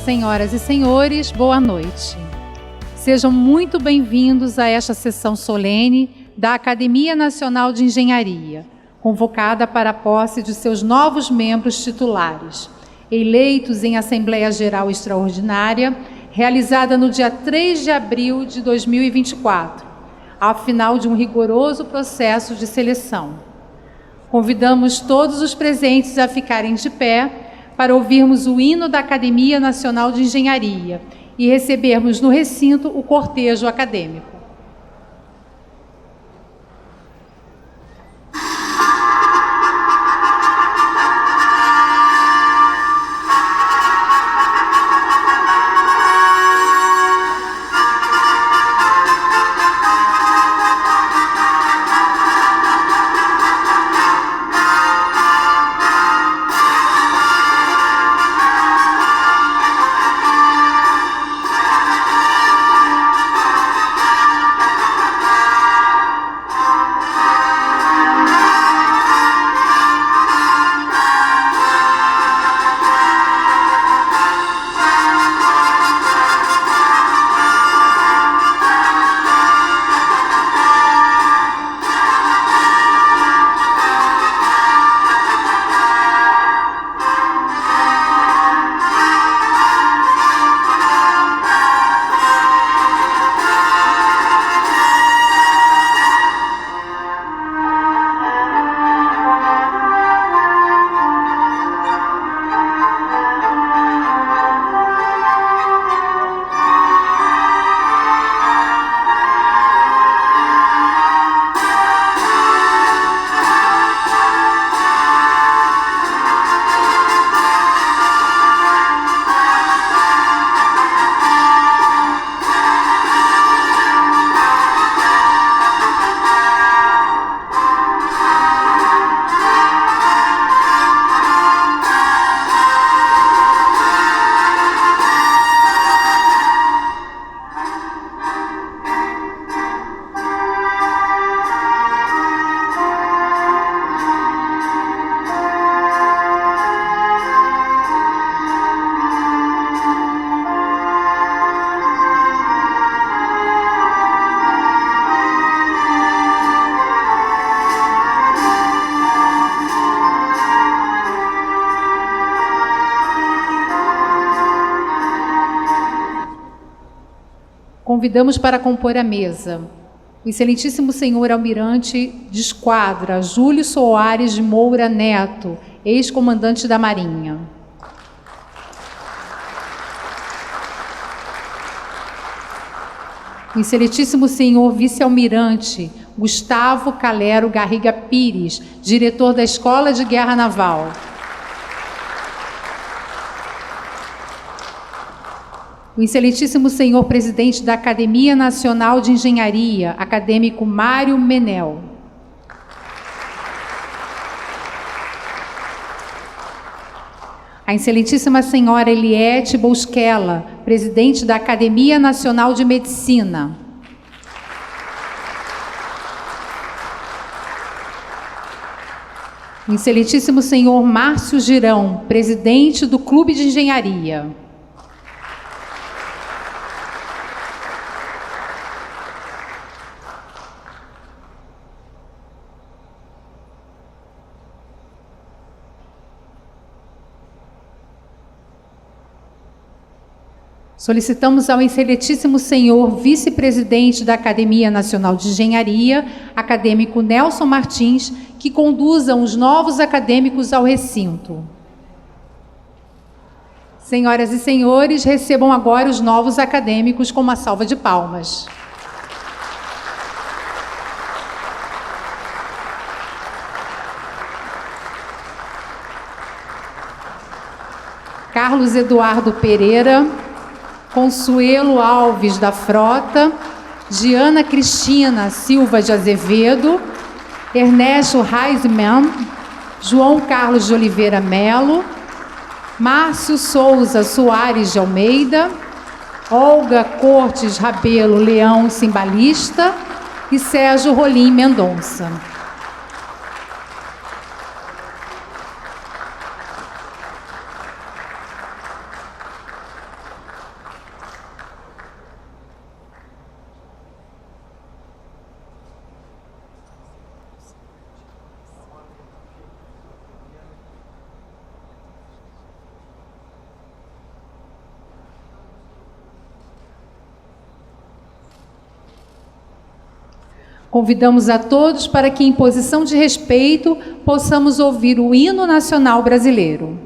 Senhoras e senhores, boa noite. Sejam muito bem-vindos a esta sessão solene da Academia Nacional de Engenharia, convocada para a posse de seus novos membros titulares, eleitos em Assembleia Geral Extraordinária, realizada no dia 3 de abril de 2024, ao final de um rigoroso processo de seleção. Convidamos todos os presentes a ficarem de pé para ouvirmos o hino da Academia Nacional de Engenharia e recebermos no recinto o cortejo acadêmico. Convidamos para compor a mesa o excelentíssimo senhor almirante de esquadra Júlio Soares de Moura Neto, ex-comandante da Marinha. O excelentíssimo senhor vice-almirante Gustavo Calero Garriga Pires, diretor da Escola de Guerra Naval. O excelentíssimo senhor presidente da Academia Nacional de Engenharia, acadêmico Mário Menel. A excelentíssima senhora Eliette Bosquella, presidente da Academia Nacional de Medicina. O excelentíssimo senhor Márcio Girão, presidente do Clube de Engenharia. Solicitamos ao excelentíssimo senhor vice-presidente da Academia Nacional de Engenharia, acadêmico Nelson Martins, que conduzam os novos acadêmicos ao recinto. Senhoras e senhores, recebam agora os novos acadêmicos com uma salva de palmas. Carlos Eduardo Pereira, Consuelo Alves da Frota, Diana Cristina Silva de Azevedo, Ernesto Reisman, João Carlos de Oliveira Melo, Márcio Souza Soares de Almeida, Olga Cortes Rabelo Leão Cimbalista e Sérgio Rolim Mendonça. Convidamos a todos para que, em posição de respeito, possamos ouvir o hino nacional brasileiro.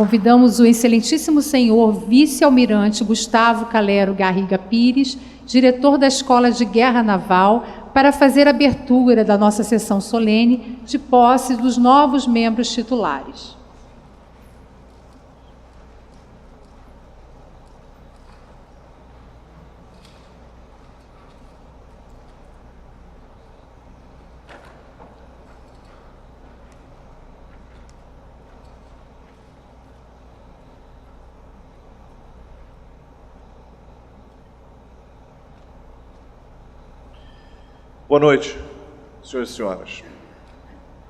Convidamos o excelentíssimo senhor vice-almirante Gustavo Calero Garriga Pires, diretor da Escola de Guerra Naval, para fazer a abertura da nossa sessão solene de posse dos novos membros titulares. Boa noite, senhores e senhoras.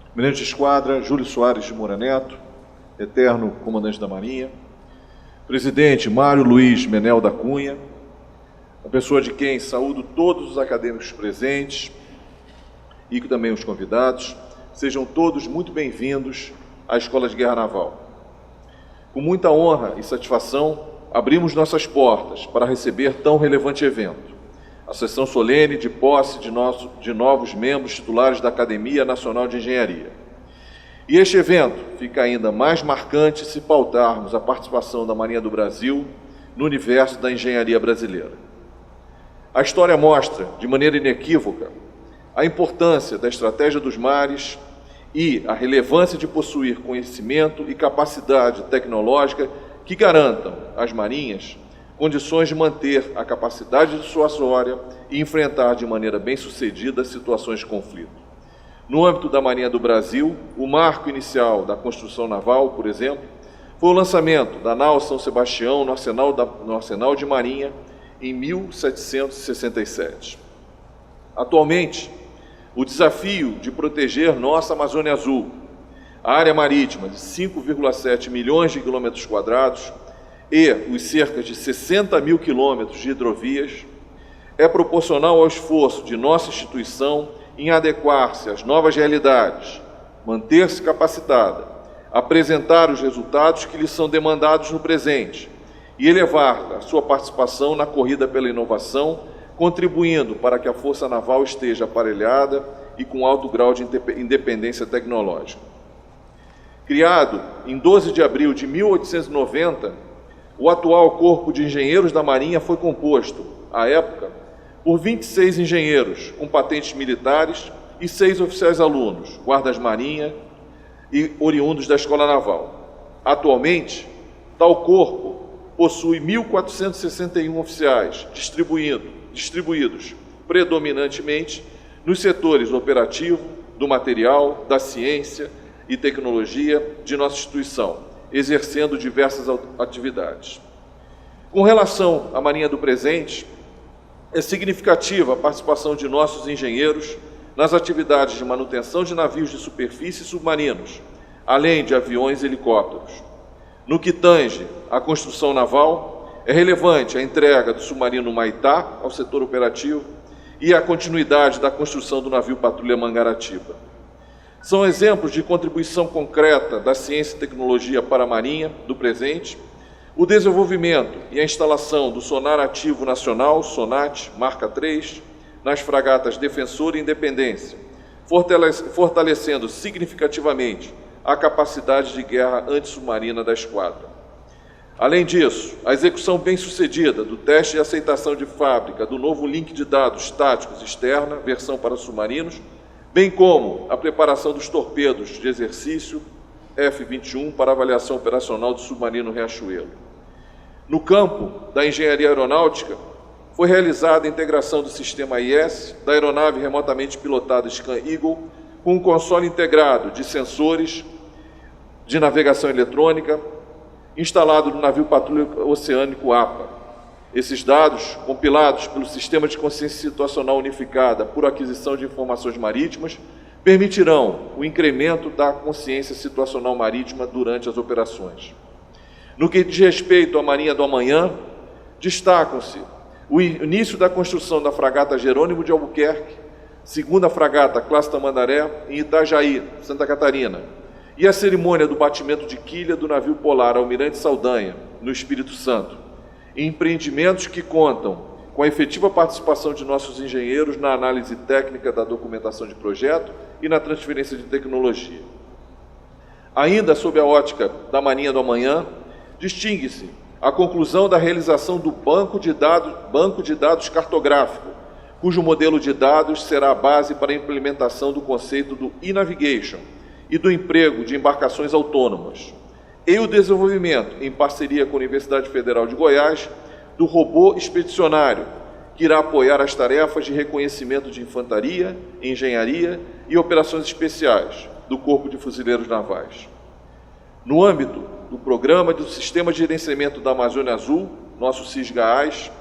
Almirante de Esquadra Júlio Soares de Moura Neto, eterno comandante da Marinha, presidente Mário Luiz Menel da Cunha, a pessoa de quem saúdo todos os acadêmicos presentes e também os convidados, sejam todos muito bem-vindos à Escola de Guerra Naval. Com muita honra e satisfação, abrimos nossas portas para receber tão relevante evento, a sessão solene de posse de novos membros titulares da Academia Nacional de Engenharia. E este evento fica ainda mais marcante se pautarmos a participação da Marinha do Brasil no universo da engenharia brasileira. A história mostra, de maneira inequívoca, a importância da estratégia dos mares e a relevância de possuir conhecimento e capacidade tecnológica que garantam às marinhas condições de manter a capacidade dissuasória e enfrentar de maneira bem-sucedida situações de conflito. No âmbito da Marinha do Brasil, o marco inicial da construção naval, por exemplo, foi o lançamento da nau São Sebastião no Arsenal de Marinha em 1767. Atualmente, o desafio de proteger nossa Amazônia Azul, a área marítima de 5,7 milhões de quilômetros quadrados e os cerca de 60 mil quilômetros de hidrovias, é proporcional ao esforço de nossa instituição em adequar-se às novas realidades, manter-se capacitada, apresentar os resultados que lhe são demandados no presente e elevar a sua participação na corrida pela inovação, contribuindo para que a Força Naval esteja aparelhada e com alto grau de independência tecnológica. Criado em 12 de abril de 1890, o atual Corpo de Engenheiros da Marinha foi composto, à época, por 26 engenheiros com patentes militares e 6 oficiais alunos, guardas-marinha e oriundos da Escola Naval. Atualmente, tal corpo possui 1.461 oficiais, distribuídos predominantemente nos setores operativo, do material, da ciência e tecnologia de nossa instituição, exercendo diversas atividades. Com relação à Marinha do presente, é significativa a participação de nossos engenheiros nas atividades de manutenção de navios de superfície e submarinos, além de aviões e helicópteros. No que tange à construção naval, é relevante a entrega do submarino Maitá ao setor operativo e a continuidade da construção do navio Patrulha Mangaratiba. São exemplos de contribuição concreta da ciência e tecnologia para a Marinha do presente, o desenvolvimento e a instalação do Sonar Ativo Nacional, SONAT, marca 3, nas fragatas Defensor e Independência, fortalecendo significativamente a capacidade de guerra antissubmarina da esquadra. Além disso, a execução bem-sucedida do teste de aceitação de fábrica do novo link de dados táticos externa, versão para submarinos, bem como a preparação dos torpedos de exercício F-21 para avaliação operacional do submarino Riachuelo. No campo da engenharia aeronáutica, foi realizada a integração do sistema IS, da aeronave remotamente pilotada Scan Eagle, com um console integrado de sensores de navegação eletrônica, instalado no navio Patrulha Oceânico APA. Esses dados, compilados pelo Sistema de Consciência Situacional Unificada por aquisição de informações marítimas, permitirão o incremento da consciência situacional marítima durante as operações. No que diz respeito à Marinha do Amanhã, destacam-se o início da construção da fragata Jerônimo de Albuquerque, segunda fragata Classe Tamandaré, em Itajaí, Santa Catarina, e a cerimônia do batimento de quilha do navio polar Almirante Saldanha, no Espírito Santo, empreendimentos que contam com a efetiva participação de nossos engenheiros na análise técnica da documentação de projeto e na transferência de tecnologia. Ainda sob a ótica da Marinha do Amanhã, distingue-se a conclusão da realização do banco de dados cartográfico, cujo modelo de dados será a base para a implementação do conceito do e-navigation e do emprego de embarcações autônomas, e o desenvolvimento, em parceria com a Universidade Federal de Goiás, do robô expedicionário, que irá apoiar as tarefas de reconhecimento de infantaria, engenharia e operações especiais do Corpo de Fuzileiros Navais. No âmbito do Programa do Sistema de Gerenciamento da Amazônia Azul, nosso SISGAAS,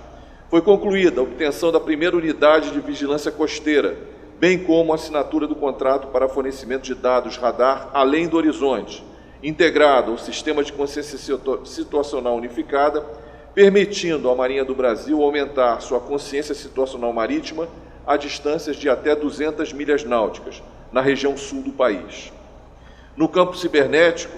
foi concluída a obtenção da primeira unidade de vigilância costeira, bem como a assinatura do contrato para fornecimento de dados radar além do horizonte, integrado ao Sistema de Consciência Situacional Unificada, permitindo à Marinha do Brasil aumentar sua consciência situacional marítima a distâncias de até 200 milhas náuticas, na região sul do país. No campo cibernético,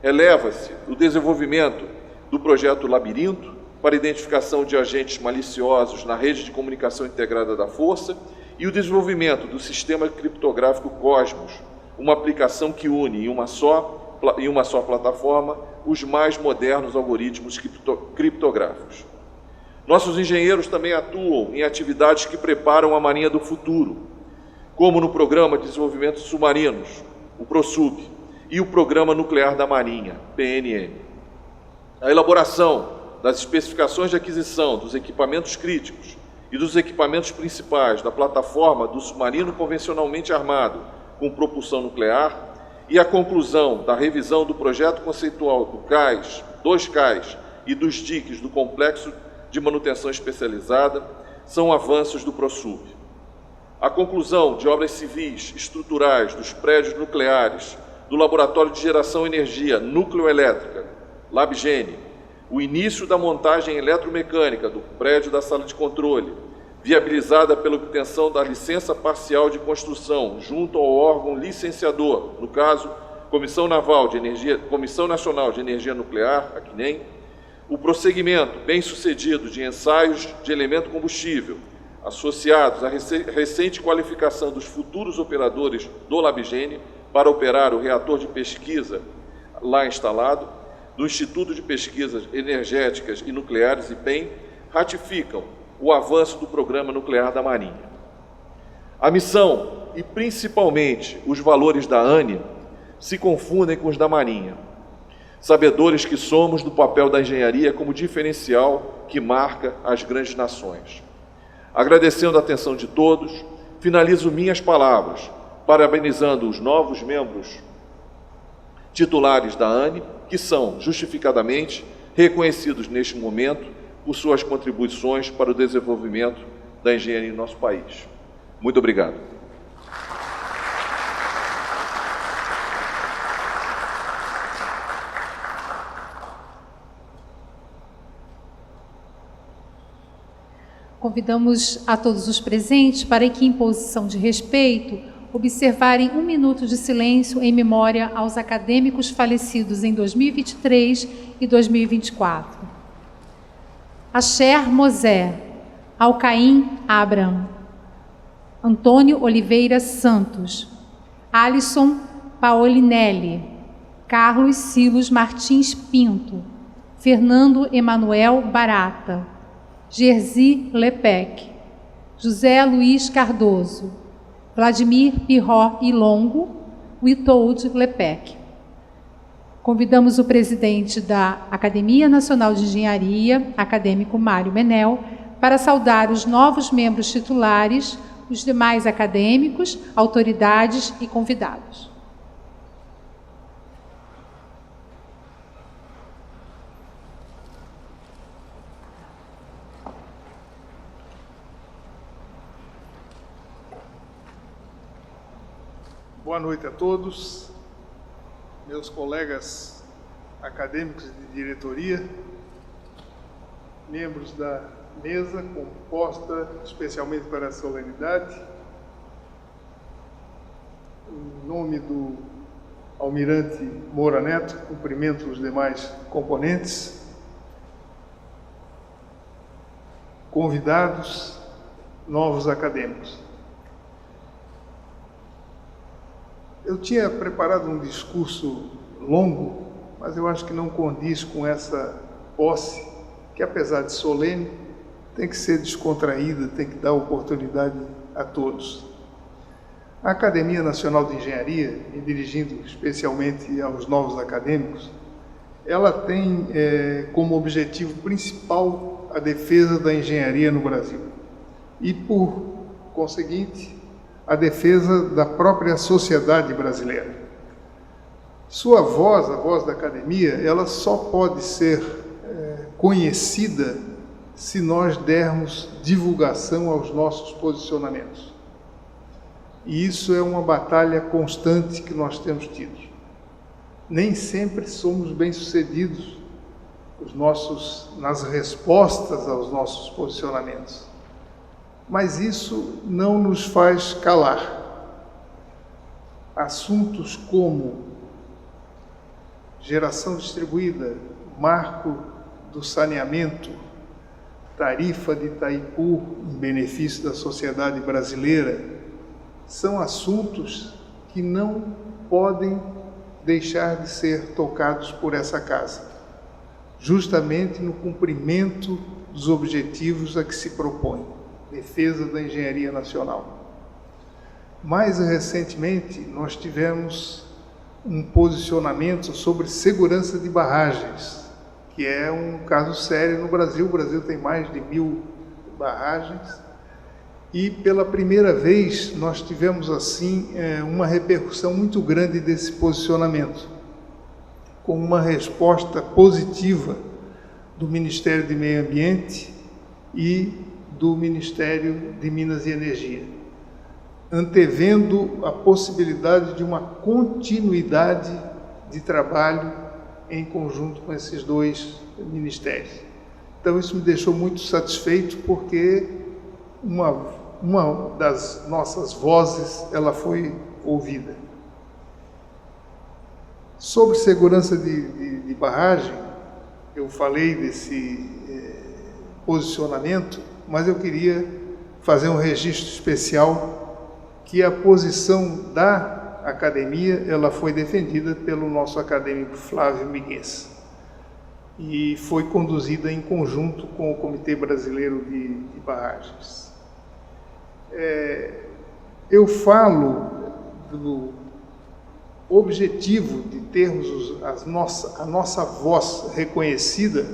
eleva-se o desenvolvimento do projeto Labirinto para identificação de agentes maliciosos na rede de comunicação integrada da Força e o desenvolvimento do sistema criptográfico Cosmos, uma aplicação que une em uma só plataforma os mais modernos algoritmos criptográficos. Nossos engenheiros também atuam em atividades que preparam a Marinha do futuro, como no Programa de Desenvolvimento de Submarinos, o PROSUB, e o Programa Nuclear da Marinha, PNM. A elaboração das especificações de aquisição dos equipamentos críticos e dos equipamentos principais da plataforma do submarino convencionalmente armado com propulsão nuclear e a conclusão da revisão do projeto conceitual do CAIS, dos CAIS e dos diques do Complexo de Manutenção Especializada são avanços do PROSUB. A conclusão de obras civis estruturais dos prédios nucleares do Laboratório de Geração e Energia Nucleoelétrica, LabGene, o início da montagem eletromecânica do prédio da sala de controle, viabilizada pela obtenção da licença parcial de construção junto ao órgão licenciador, no caso, Comissão Nacional de Energia Nuclear, a CNEM, o prosseguimento bem-sucedido de ensaios de elemento combustível, associados à recente qualificação dos futuros operadores do LabGene para operar o reator de pesquisa lá instalado, do Instituto de Pesquisas Energéticas e Nucleares, IPEN, ratificam o avanço do Programa Nuclear da Marinha. A missão e, principalmente, os valores da ANE se confundem com os da Marinha, sabedores que somos do papel da engenharia como diferencial que marca as grandes nações. Agradecendo a atenção de todos, finalizo minhas palavras, parabenizando os novos membros titulares da ANE, que são, justificadamente, reconhecidos neste momento por suas contribuições para o desenvolvimento da engenharia em nosso país. Muito obrigado. Convidamos a todos os presentes para que, em posição de respeito, observarem 1 minuto de silêncio em memória aos acadêmicos falecidos em 2023 e 2024. Asher Mosé, Alcaim Abraham, Antônio Oliveira Santos, Alisson Paolinelli, Carlos Silos Martins Pinto, Fernando Emanuel Barata, Jerzy Lepec, José Luiz Cardoso, Vladimir Pirró Ilongo, Witold Lepec. Convidamos o presidente da Academia Nacional de Engenharia, acadêmico Mário Menel, para saudar os novos membros titulares, os demais acadêmicos, autoridades e convidados. Boa noite a todos, meus colegas acadêmicos de diretoria, membros da mesa composta especialmente para a solenidade. Em nome do Almirante Moura Neto, cumprimento os demais componentes, convidados, novos acadêmicos. Eu tinha preparado um discurso longo, mas eu acho que não condiz com essa posse, que apesar de solene, tem que ser descontraída, tem que dar oportunidade a todos. A Academia Nacional de Engenharia, e dirigindo especialmente aos novos acadêmicos, ela tem como objetivo principal a defesa da engenharia no Brasil e, por conseguinte, a defesa da própria sociedade brasileira. Sua voz, a voz da academia, ela só pode ser conhecida se nós dermos divulgação aos nossos posicionamentos. E isso é uma batalha constante que nós temos tido. Nem sempre somos bem-sucedidos nas respostas aos nossos posicionamentos. Mas isso não nos faz calar. Assuntos como geração distribuída, marco do saneamento, tarifa de Itaipu em benefício da sociedade brasileira, são assuntos que não podem deixar de ser tocados por essa casa, justamente no cumprimento dos objetivos a que se propõe, defesa da engenharia nacional. Mais recentemente, nós tivemos um posicionamento sobre segurança de barragens, que é um caso sério no Brasil. O Brasil tem mais de 1.000 barragens e, pela primeira vez, nós tivemos, assim, uma repercussão muito grande desse posicionamento, com uma resposta positiva do Ministério do Meio Ambiente e do Ministério de Minas e Energia, antevendo a possibilidade de uma continuidade de trabalho em conjunto com esses dois ministérios. Então isso me deixou muito satisfeito, porque uma das nossas vozes, ela foi ouvida. Sobre segurança de barragem, eu falei desse posicionamento, mas eu queria fazer um registro especial que a posição da academia, ela foi defendida pelo nosso acadêmico Flávio Miguez e foi conduzida em conjunto com o Comitê Brasileiro de Barragens. Eu falo do objetivo de termos a nossa voz reconhecida,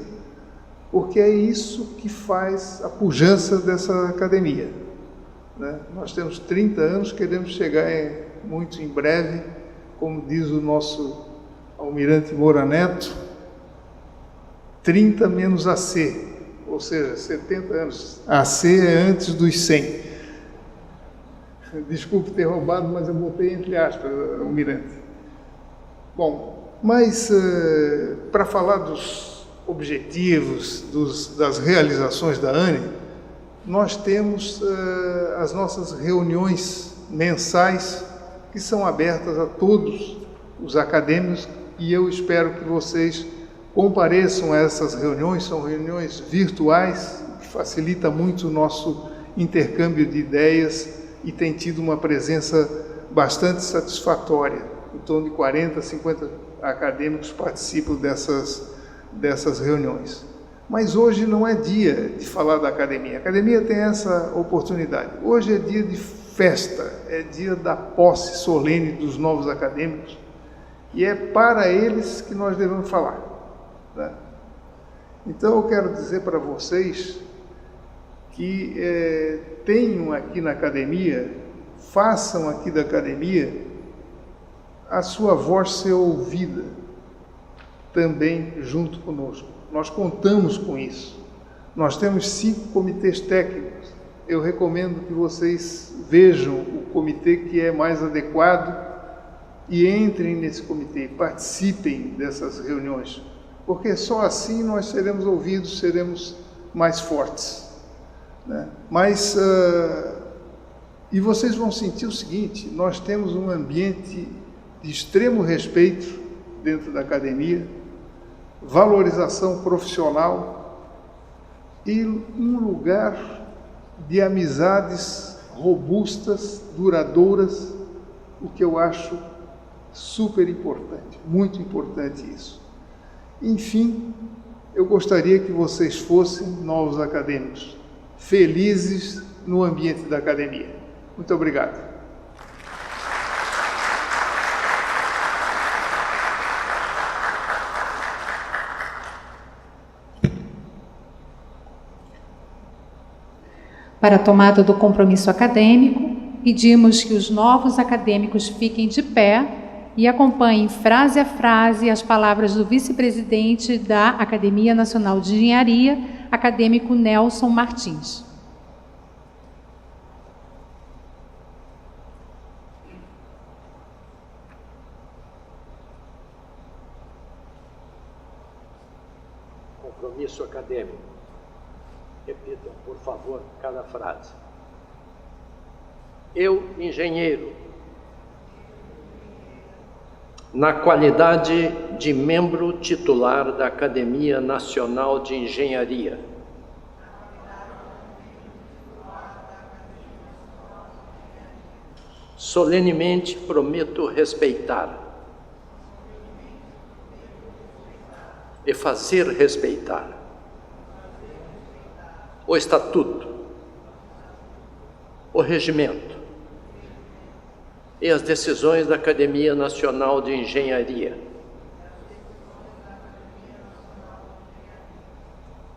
porque é isso que faz a pujança dessa academia, né? Nós temos 30 anos, queremos chegar muito em breve, como diz o nosso almirante Moura Neto, 30 menos AC, ou seja, 70 anos. AC é antes dos 100. Desculpe ter roubado, mas eu botei entre aspas, almirante. Bom, mas para falar dos objetivos, das realizações da ANE, nós temos as nossas reuniões mensais, que são abertas a todos os acadêmicos, e eu espero que vocês compareçam a essas reuniões. São reuniões virtuais, que facilita muito o nosso intercâmbio de ideias e tem tido uma presença bastante satisfatória. Em torno de 40, 50 acadêmicos participam dessas reuniões. Mas hoje não é dia de falar da academia. A academia tem essa oportunidade. Hoje é dia de festa, é dia da posse solene dos novos acadêmicos, e é para eles que nós devemos falar, né? Então eu quero dizer para vocês que tenham aqui na academia, façam aqui da academia a sua voz ser ouvida também junto conosco. Nós contamos com isso. Nós temos 5 comitês técnicos. Eu recomendo que vocês vejam o comitê que é mais adequado e entrem nesse comitê, participem dessas reuniões, porque só assim nós seremos ouvidos, seremos mais fortes, né? E vocês vão sentir o seguinte: nós temos um ambiente de extremo respeito dentro da academia, valorização profissional e um lugar de amizades robustas, duradouras, o que eu acho super importante, muito importante isso. Enfim, eu gostaria que vocês fossem novos acadêmicos, felizes no ambiente da academia. Muito obrigado. Para a tomada do compromisso acadêmico, pedimos que os novos acadêmicos fiquem de pé e acompanhem frase a frase as palavras do vice-presidente da Academia Nacional de Engenharia, acadêmico Nelson Martins. Compromisso acadêmico. Repitam, por favor, cada frase. Eu, engenheiro, na qualidade de membro titular da Academia Nacional de Engenharia, Solenemente prometo respeitar e fazer respeitar o Estatuto, o Regimento e as decisões da Academia Nacional de Engenharia.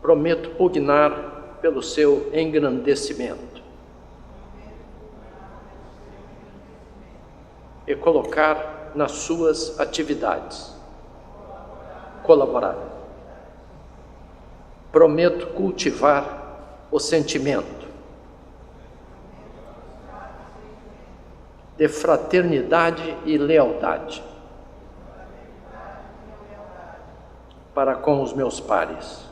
Prometo pugnar pelo seu engrandecimento e colocar nas suas atividades. Colaborar. Prometo cultivar o sentimento de fraternidade e lealdade para com os meus pares.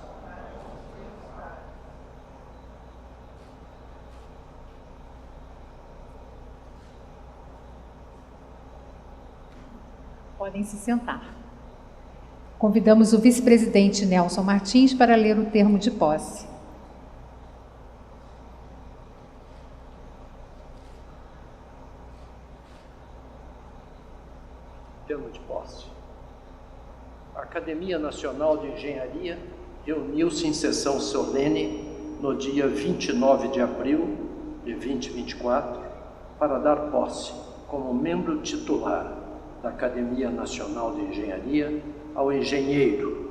Podem se sentar. Convidamos o vice-presidente Nelson Martins para ler o termo de posse. Termo de posse. A Academia Nacional de Engenharia reuniu-se em sessão solene no dia 29 de abril de 2024 para dar posse como membro titular da Academia Nacional de Engenharia ao engenheiro.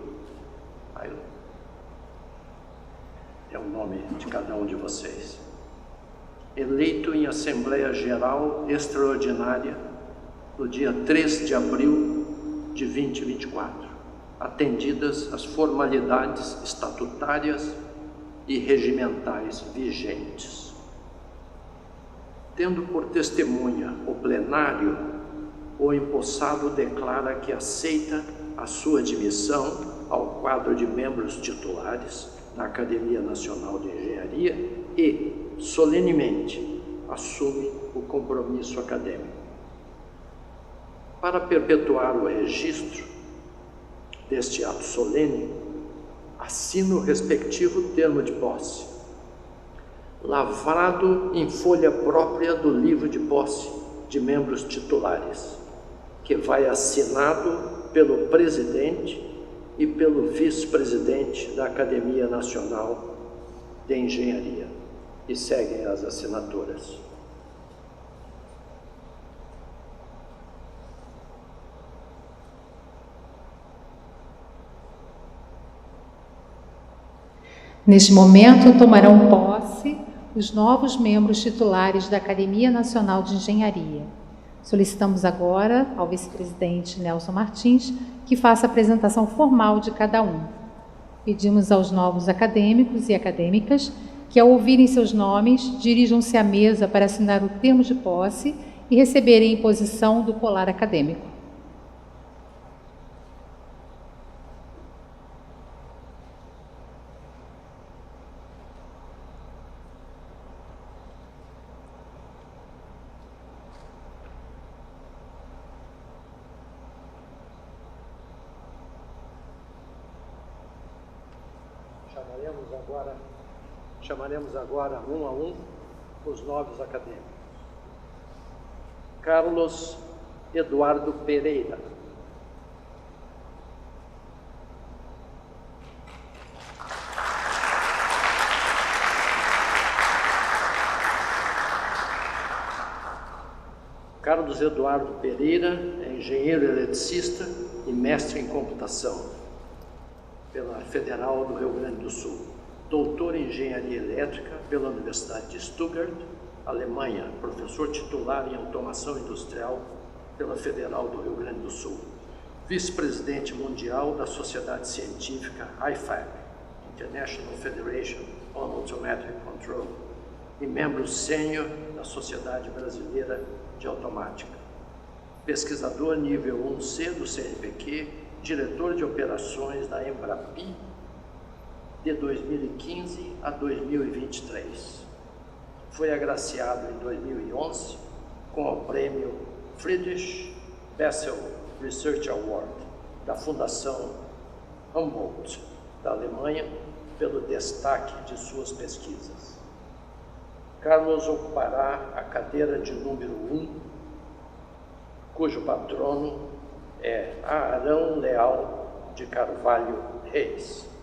É o nome de cada um de vocês. Eleito em Assembleia Geral Extraordinária no dia 3 de abril de 2024, atendidas as formalidades estatutárias e regimentais vigentes. Tendo por testemunha o plenário, o empossado declara que aceita a sua admissão ao quadro de membros titulares na Academia Nacional de Engenharia e, solenemente, assume o compromisso acadêmico. Para perpetuar o registro deste ato solene, assino o respectivo termo de posse, lavrado em folha própria do livro de posse de membros titulares, que vai assinado pelo presidente e pelo vice-presidente da Academia Nacional de Engenharia. E seguem as assinaturas. Neste momento, tomarão posse os novos membros titulares da Academia Nacional de Engenharia. Solicitamos agora ao vice-presidente Nelson Martins que faça a apresentação formal de cada um. Pedimos aos novos acadêmicos e acadêmicas que, ao ouvirem seus nomes, dirijam-se à mesa para assinar o termo de posse e receberem a imposição do colar acadêmico. Chamaremos agora, um a um, os novos acadêmicos. Carlos Eduardo Pereira. Carlos Eduardo Pereira é engenheiro eletricista e mestre em computação pela Federal do Rio Grande do Sul. Doutor em Engenharia Elétrica pela Universidade de Stuttgart, Alemanha, professor titular em Automação Industrial pela Federal do Rio Grande do Sul, vice-presidente mundial da Sociedade Científica IFAC, International Federation on Automatic Control, e membro sênior da Sociedade Brasileira de Automática. Pesquisador nível 1C do CNPq, diretor de operações da Embrapi, de 2015 a 2023. Foi agraciado em 2011 com o prêmio Friedrich Bessel Research Award da Fundação Humboldt, da Alemanha, pelo destaque de suas pesquisas. Carlos ocupará a cadeira de número 1 cujo patrono é Arão Leal de Carvalho Reis.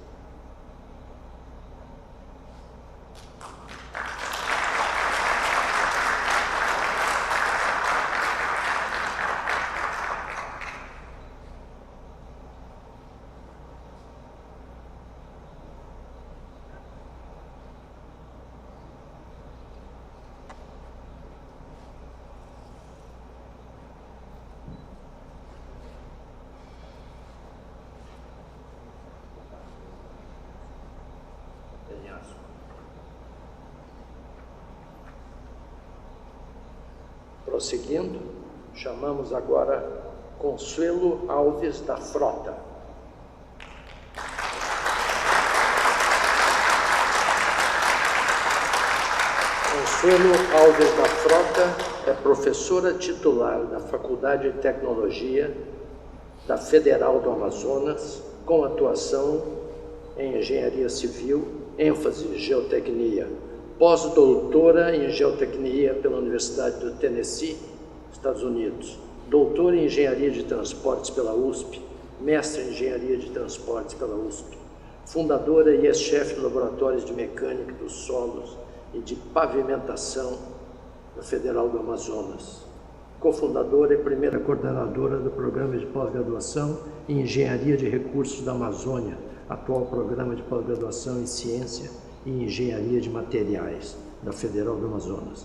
Prosseguindo, chamamos agora Consuelo Alves da Frota. Consuelo Alves da Frota é professora titular da Faculdade de Tecnologia da Federal do Amazonas, com atuação em Engenharia Civil, ênfase Geotecnia. Pós-doutora em Geotecnia pela Universidade do Tennessee, Estados Unidos. Doutora em Engenharia de Transportes pela USP. Mestre em Engenharia de Transportes pela USP. Fundadora e ex-chefe de laboratórios de mecânica dos solos e de pavimentação da Federal do Amazonas. Cofundadora e primeira coordenadora do Programa de Pós-Graduação em Engenharia de Recursos da Amazônia, atual Programa de Pós-Graduação em Ciência e Engenharia de Materiais da Federal do Amazonas.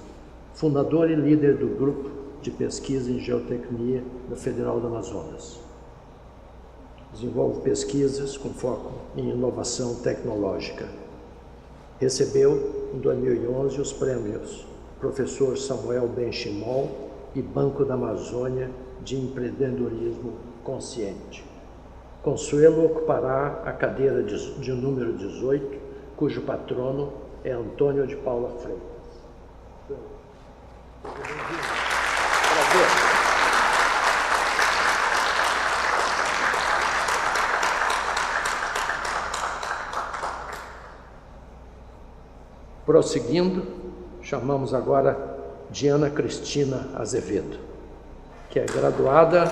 Fundadora e líder do Grupo de Pesquisa em Geotecnia da Federal do Amazonas. Desenvolve pesquisas com foco em inovação tecnológica. Recebeu, em 2011, os prêmios Professor Samuel Benchimol e Banco da Amazônia de Empreendedorismo Consciente. Consuelo ocupará a cadeira de número 18, cujo patrono é Antônio de Paula Freitas. Prazer. Prosseguindo, chamamos agora Diana Cristina Azevedo, que é graduada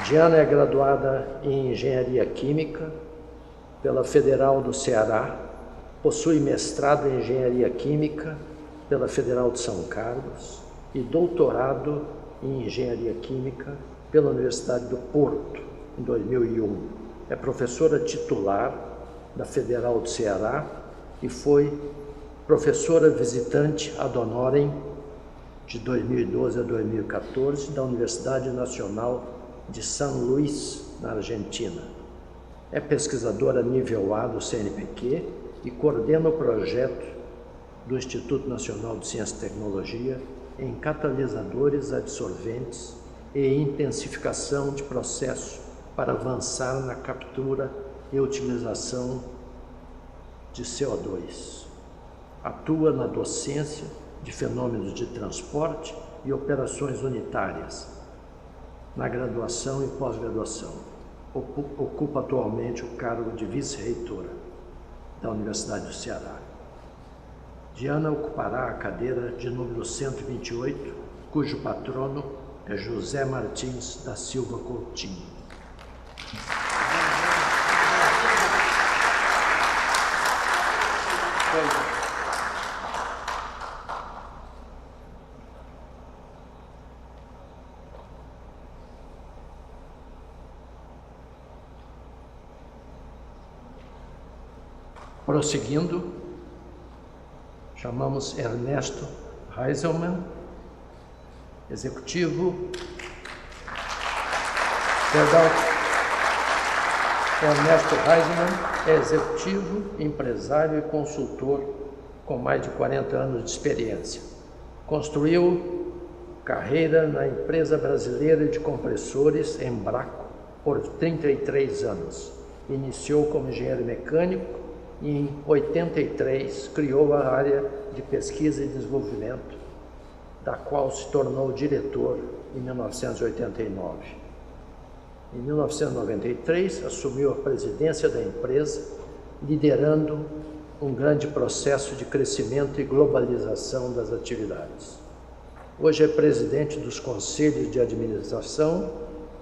Diana é graduada em Engenharia Química pela Federal do Ceará, possui mestrado em Engenharia Química pela Federal de São Carlos e doutorado em Engenharia Química pela Universidade do Porto, em 2001. É professora titular da Federal do Ceará e foi professora visitante ad honorem de 2012 a 2014 da Universidade Nacional de São Luís, na Argentina. É pesquisadora nível A do CNPq e coordena o projeto do Instituto Nacional de Ciência e Tecnologia em catalisadores adsorventes e intensificação de processo para avançar na captura e utilização de CO2. Atua na docência de fenômenos de transporte e operações unitárias, na graduação e pós-graduação. Ocupa atualmente o cargo de vice-reitora da Universidade do Ceará. Diana ocupará a cadeira de número 128, cujo patrono é José Martins da Silva Coutinho. Prosseguindo, chamamos Ernesto Heiselmann, executivo. Ernesto Heiselmann é executivo, empresário e consultor com mais de 40 anos de experiência. Construiu carreira na empresa brasileira de compressores Embraco por 33 anos. Iniciou como engenheiro mecânico e em 83 criou a área de pesquisa e desenvolvimento, da qual se tornou diretor em 1989. Em 1993, assumiu a presidência da empresa, liderando um grande processo de crescimento e globalização das atividades. Hoje é presidente dos conselhos de administração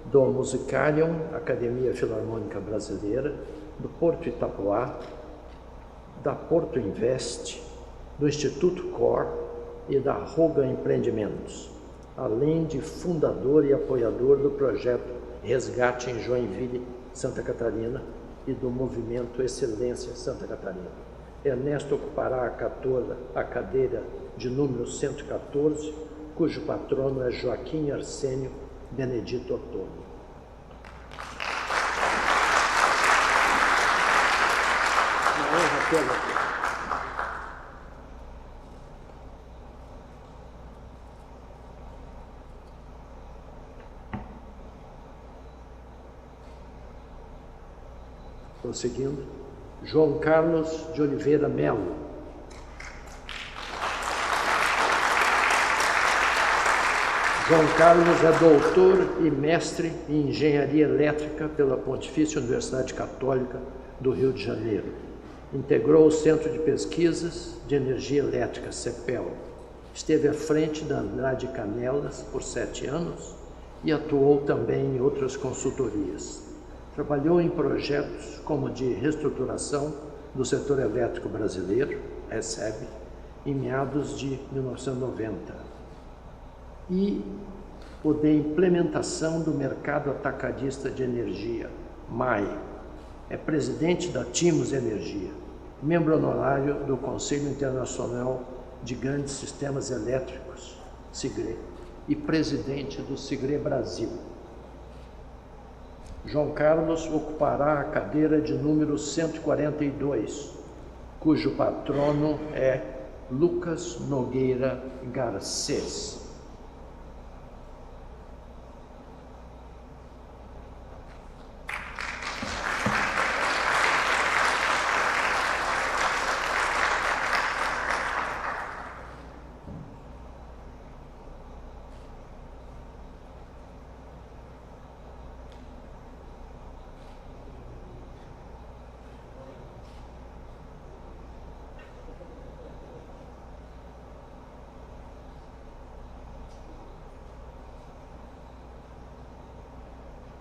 do Musicarium, Academia Filarmônica Brasileira, do Porto Itapuá, da Porto Invest, do Instituto Cor e da Roga Empreendimentos, além de fundador e apoiador do projeto Resgate em Joinville, Santa Catarina, e do movimento Excelência Santa Catarina. Ernesto ocupará a cadeira de número 114, cujo patrono é Joaquim Arsênio Benedito Ottoni. Uma honra tê-lo aqui. Prosseguindo, João Carlos de Oliveira Melo. João Carlos é doutor e mestre em Engenharia Elétrica pela Pontifícia Universidade Católica do Rio de Janeiro. Integrou o Centro de Pesquisas de Energia Elétrica, CEPEL. Esteve à frente da Andrade Canelas por 7 anos e atuou também em outras consultorias. Trabalhou em projetos como de reestruturação do setor elétrico brasileiro, RESEB, em meados de 1990, e o de implementação do mercado atacadista de energia, MAE. É presidente da Timos Energia, membro honorário do Conselho Internacional de Grandes Sistemas Elétricos, SIGRE, e presidente do SIGRE Brasil. João Carlos ocupará a cadeira de número 142, cujo patrono é Lucas Nogueira Garcês.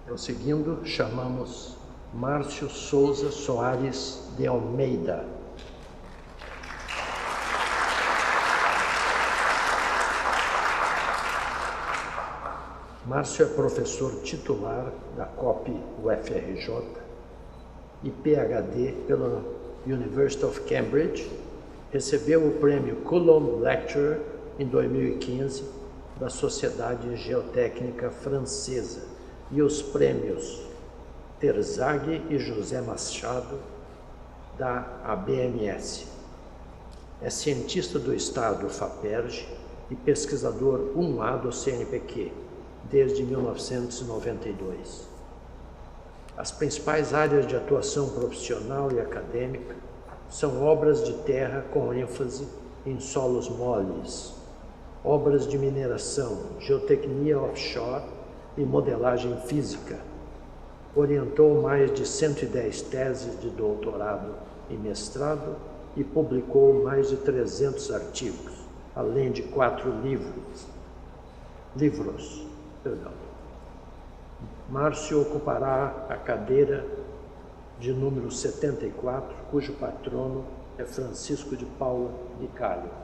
Prosseguindo, chamamos Márcio Souza Soares de Almeida. Márcio é professor titular da COP UFRJ e PhD pela University of Cambridge. Recebeu o prêmio Coulomb Lecturer em 2015 da Sociedade Geotécnica Francesa e os prêmios Terzaghi e José Machado da ABMS. É cientista do Estado FAPERJ e pesquisador 1A do CNPq desde 1992. As principais áreas de atuação profissional e acadêmica são obras de terra com ênfase em solos moles, obras de mineração, geotecnia offshore e modelagem física. Orientou mais de 110 teses de doutorado e mestrado e publicou mais de 300 artigos, além de 4 livros. Márcio ocupará a cadeira de número 74, cujo patrono é Francisco de Paula de Calho.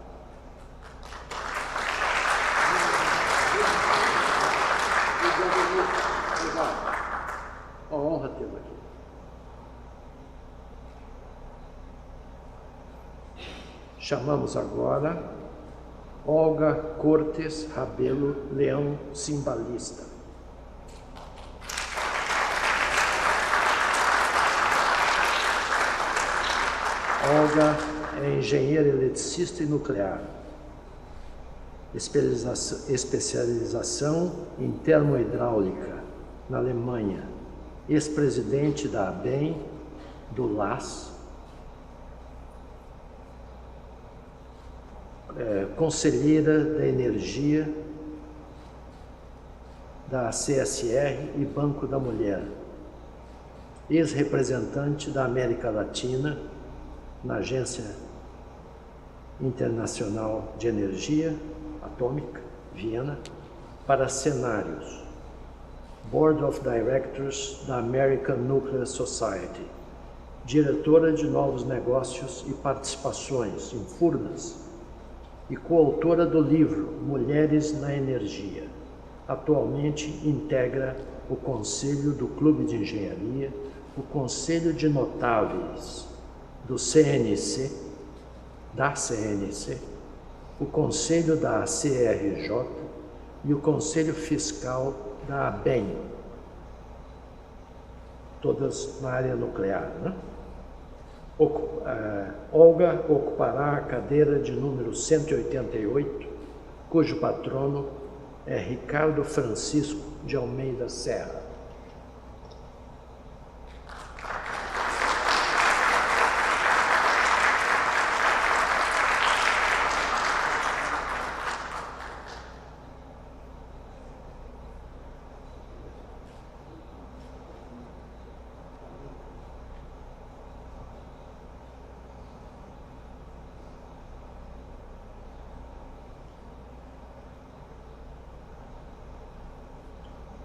Uma honra tê-lo aqui. Chamamos agora Olga Cortes Rabelo Leão, cimbalista. Olga é engenheira eletricista e nuclear. Especialização em termohidráulica na Alemanha. Ex-presidente da ABEM, do LAS, conselheira da Energia, da CSR e Banco da Mulher, ex-representante da América Latina na Agência Internacional de Energia Atômica, Viena, para cenários. Board of Directors da American Nuclear Society, diretora de novos negócios e participações em Furnas e coautora do livro Mulheres na Energia. Atualmente integra o Conselho do Clube de Engenharia, o Conselho de Notáveis do CNC, da CNC, o Conselho da CRJ e o Conselho Fiscal da ABEM, todas na área nuclear, né? Olga ocupará a cadeira de número 188, cujo patrono é Ricardo Francisco de Almeida Serra.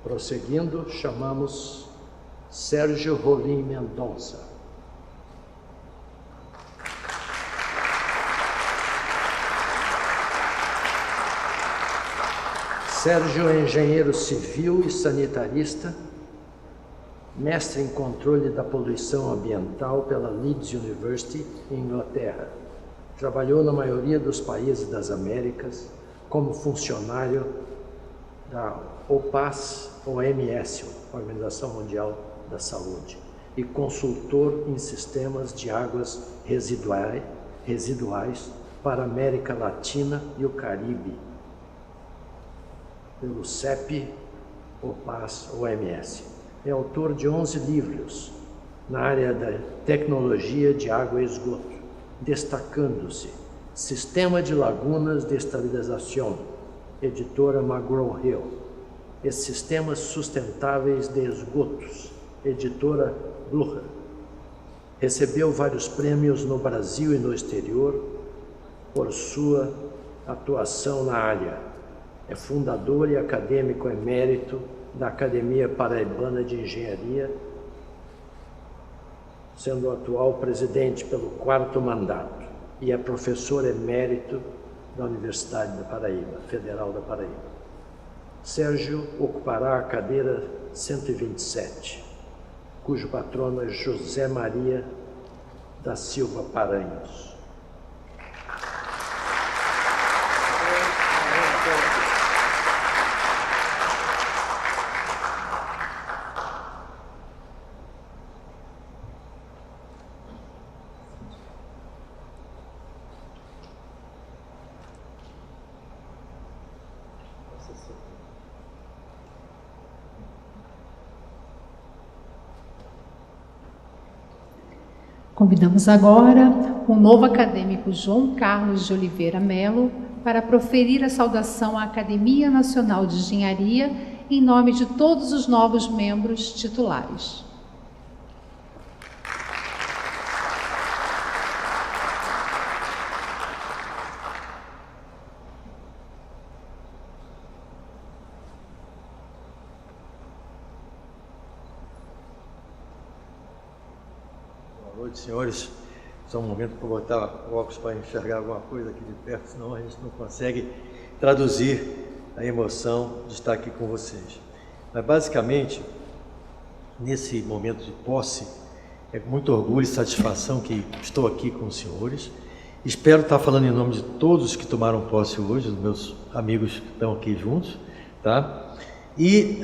Prosseguindo, chamamos Sérgio Rolim Mendonça. Sérgio é engenheiro civil e sanitarista, mestre em controle da poluição ambiental pela Leeds University, em Inglaterra. Trabalhou na maioria dos países das Américas como funcionário da OMS, Organização Mundial da Saúde, e consultor em sistemas de águas residuais para a América Latina e o Caribe, pelo CEP, OMS. É autor de 11 livros na área da tecnologia de água e esgoto, destacando-se Sistema de Lagunas de Estabilização, editora McGraw-Hill, e Sistemas Sustentáveis de Esgotos, editora Blucher. Recebeu vários prêmios no Brasil e no exterior por sua atuação na área. É fundador e acadêmico emérito da Academia Paraibana de Engenharia, sendo o atual presidente pelo 4º mandato, e é professor emérito da Universidade da Paraíba, Federal da Paraíba. Sérgio ocupará a cadeira 127, cujo patrono é José Maria da Silva Paranhos. Convidamos agora o novo acadêmico João Carlos de Oliveira Melo para proferir a saudação à Academia Nacional de Engenharia em nome de todos os novos membros titulares. Boa noite, senhores. Só um momento para botar o óculos para enxergar alguma coisa aqui de perto, senão a gente não consegue traduzir a emoção de estar aqui com vocês. Mas, basicamente, nesse momento de posse, é com muito orgulho e satisfação que estou aqui com os senhores. Espero estar falando em nome de todos que tomaram posse hoje, dos meus amigos que estão aqui juntos, tá? E,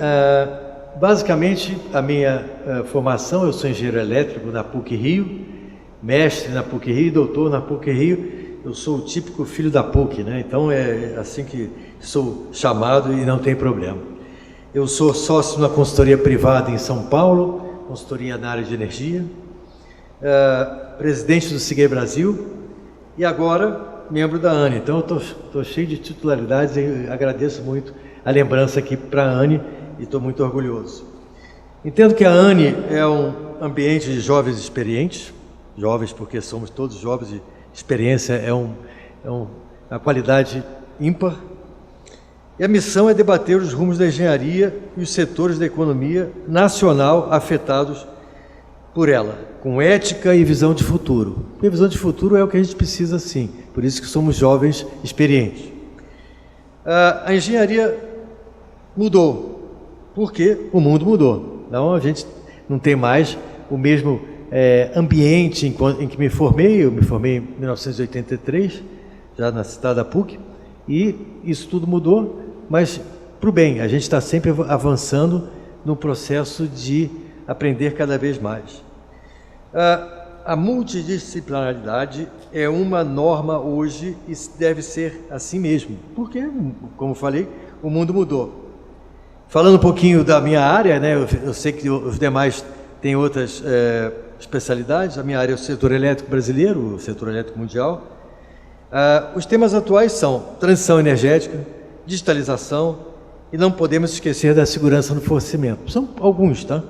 basicamente, a minha formação, eu sou engenheiro elétrico na PUC-Rio, mestre na PUC-Rio, doutor na PUC-Rio. Eu sou o típico filho da PUC, né? Então é assim que sou chamado e não tem problema. Eu sou sócio de uma consultoria privada em São Paulo, consultoria na área de energia, presidente do Ciguei Brasil e agora membro da ANE. Então eu estou cheio de titularidades e agradeço muito a lembrança aqui para a ANE e estou muito orgulhoso. Entendo que a ANE é um ambiente de jovens experientes, jovens, porque somos todos jovens e experiência é uma qualidade ímpar. E a missão é debater os rumos da engenharia e os setores da economia nacional afetados por ela, com ética e visão de futuro. Porque a visão de futuro é o que a gente precisa, sim, por isso que somos jovens experientes. A engenharia mudou, porque o mundo mudou. Então, a gente não tem mais o mesmo ambiente em que me formei. Eu me formei em 1983, já na cidade da PUC, e isso tudo mudou, mas para o bem. A gente está sempre avançando no processo de aprender cada vez mais. A multidisciplinaridade é uma norma hoje e deve ser assim mesmo, porque, como falei, o mundo mudou. Falando um pouquinho da minha área, né, eu sei que os demais têm outras especialidades. A minha área é o setor elétrico brasileiro, o setor elétrico mundial. Os temas atuais são transição energética, digitalização e não podemos esquecer da segurança no fornecimento. São alguns, tá?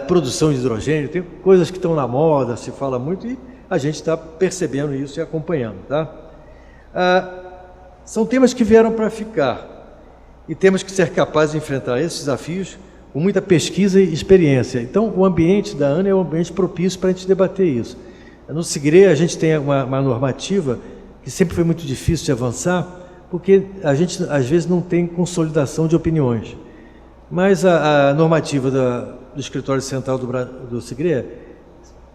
Produção de hidrogênio, tem coisas que estão na moda, se fala muito e a gente está percebendo isso e acompanhando, tá? São temas que vieram para ficar e temos que ser capazes de enfrentar esses desafios com muita pesquisa e experiência. Então, o ambiente da ANA é um ambiente propício para a gente debater isso. No SIGRE, a gente tem uma normativa que sempre foi muito difícil de avançar, porque a gente, às vezes, não tem consolidação de opiniões. Mas a normativa do Escritório Central do SIGRE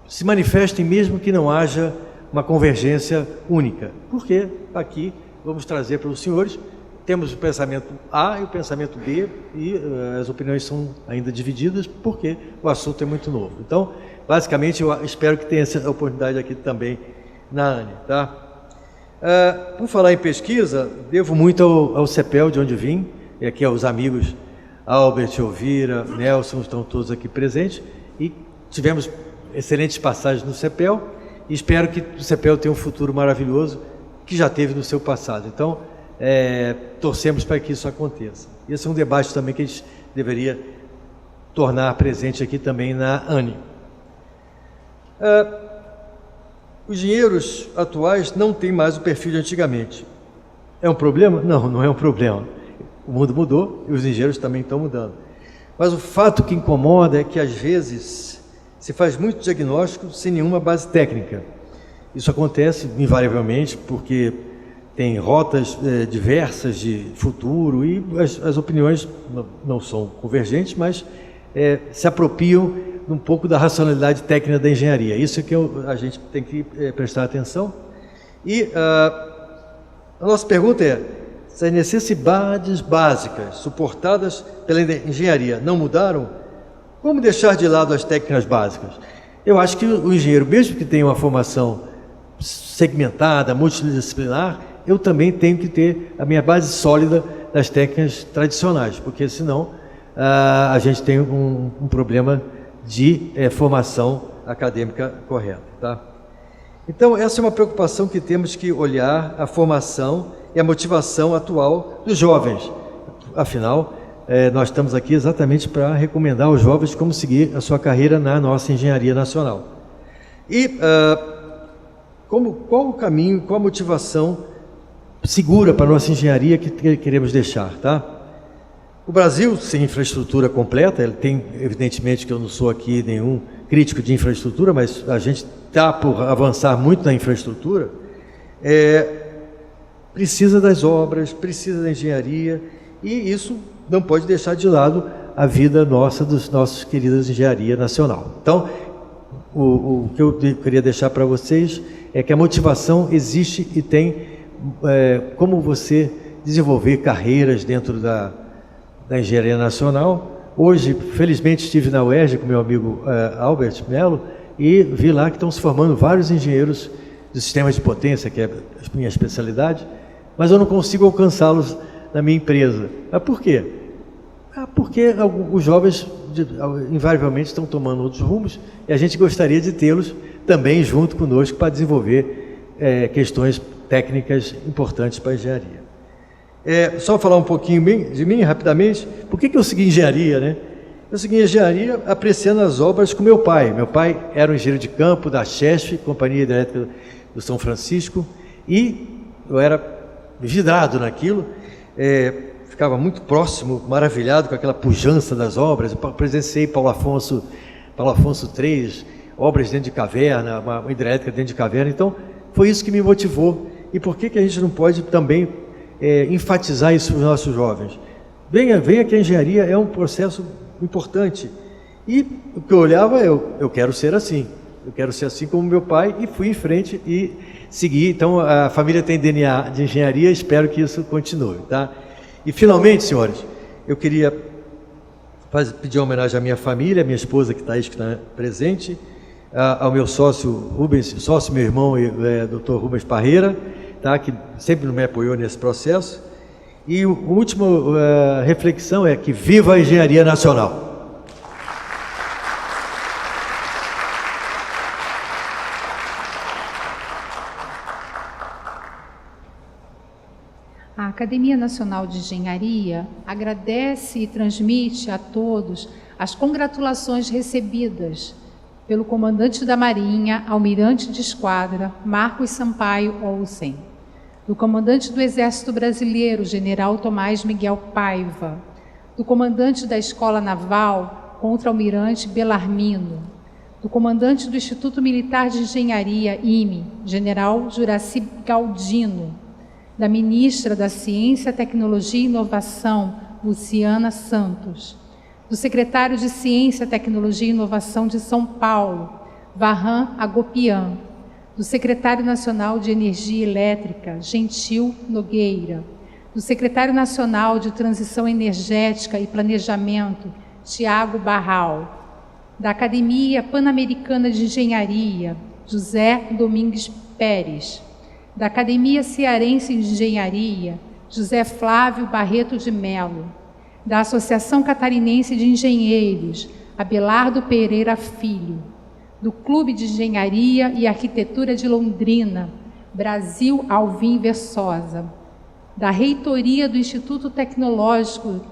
se manifesta mesmo que não haja uma convergência única. Porque aqui vamos trazer para os senhores, temos o pensamento A e o pensamento B, e as opiniões são ainda divididas, porque o assunto é muito novo. Então, basicamente, eu espero que tenha essa oportunidade aqui também na ANE, tá? Por falar em pesquisa, devo muito ao CEPEL, de onde vim, e aqui aos amigos Albert, Elvira, Nelson, estão todos aqui presentes, e tivemos excelentes passagens no CEPEL, e espero que o CEPEL tenha um futuro maravilhoso, que já teve no seu passado. Então, torcemos para que isso aconteça. Esse é um debate também que a gente deveria tornar presente aqui também na ANE. Os engenheiros atuais não têm mais o perfil de antigamente. É um problema? Não, não é um problema. O mundo mudou e os engenheiros também estão mudando. Mas o fato que incomoda é que, às vezes, se faz muito diagnóstico sem nenhuma base técnica. Isso acontece, invariavelmente, porque tem rotas diversas de futuro e as opiniões não são convergentes, mas se apropriam um pouco da racionalidade técnica da engenharia. Isso é que a gente tem que prestar atenção. E a nossa pergunta é: se as necessidades básicas suportadas pela engenharia não mudaram, como deixar de lado as técnicas básicas? Eu acho que o engenheiro, mesmo que tenha uma formação segmentada, multidisciplinar, eu também tenho que ter a minha base sólida das técnicas tradicionais, porque senão a gente tem um problema de formação acadêmica correta, tá? Então, essa é uma preocupação que temos que olhar a formação e a motivação atual dos jovens. Afinal, nós estamos aqui exatamente para recomendar aos jovens como seguir a sua carreira na nossa engenharia nacional. E qual o caminho, qual a motivação segura para a nossa engenharia que queremos deixar, tá? O Brasil, sem infraestrutura completa, ele tem, evidentemente que eu não sou aqui nenhum crítico de infraestrutura, mas a gente está por avançar muito na infraestrutura, precisa das obras, precisa da engenharia, e isso não pode deixar de lado a vida nossa, dos nossos queridos engenharia nacional. Então, o que eu queria deixar para vocês é que a motivação existe e tem como você desenvolver carreiras dentro da engenharia nacional. Hoje, felizmente, estive na UERJ com meu amigo Albert Melo e vi lá que estão se formando vários engenheiros de sistemas de potência, que é a minha especialidade, mas eu não consigo alcançá-los na minha empresa. Mas por quê? Porque os jovens invariavelmente estão tomando outros rumos e a gente gostaria de tê-los também junto conosco para desenvolver questões técnicas importantes para a engenharia. Só falar um pouquinho de mim, rapidamente. Por que eu segui engenharia, né? Eu segui engenharia apreciando as obras com meu pai. Meu pai era um engenheiro de campo da CHESF, Companhia Hidrelétrica do São Francisco, e eu era vidrado naquilo, ficava muito próximo, maravilhado com aquela pujança das obras. Eu presenciei Paulo Afonso III, obras dentro de caverna, uma hidrelétrica dentro de caverna. Então, foi isso que me motivou. E por que a gente não pode também enfatizar isso nos nossos jovens? Venha que a engenharia é um processo importante. E o que eu olhava, eu quero ser assim. Eu quero ser assim como meu pai, e fui em frente e segui. Então, a família tem DNA de engenharia, espero que isso continue, tá? E, finalmente, senhores, eu queria pedir uma homenagem à minha família, à minha esposa que está presente, ao meu sócio Rubens, meu irmão, Dr. Rubens Parreira, tá? Que sempre me apoiou nesse processo. E a última reflexão é que viva a engenharia nacional! A Academia Nacional de Engenharia agradece e transmite a todos as congratulações recebidas pelo comandante da Marinha, almirante de esquadra, Marcos Sampaio Olsen, do comandante do Exército Brasileiro, general Tomás Miguel Paiva, do comandante da Escola Naval, contra-almirante Belarmino, do comandante do Instituto Militar de Engenharia, IME, general Juraci Galdino, da ministra da Ciência, Tecnologia e Inovação, Luciana Santos, do secretário de Ciência, Tecnologia e Inovação de São Paulo, Varran Agopian, do secretário nacional de Energia Elétrica, Gentil Nogueira, do secretário nacional de Transição Energética e Planejamento, Tiago Barral, da Academia Pan-Americana de Engenharia, José Domingues Pérez, da Academia Cearense de Engenharia, José Flávio Barreto de Melo, da Associação Catarinense de Engenheiros, Abelardo Pereira Filho, do Clube de Engenharia e Arquitetura de Londrina, Brasil Alvim Versosa, da Reitoria do Instituto Tecnológico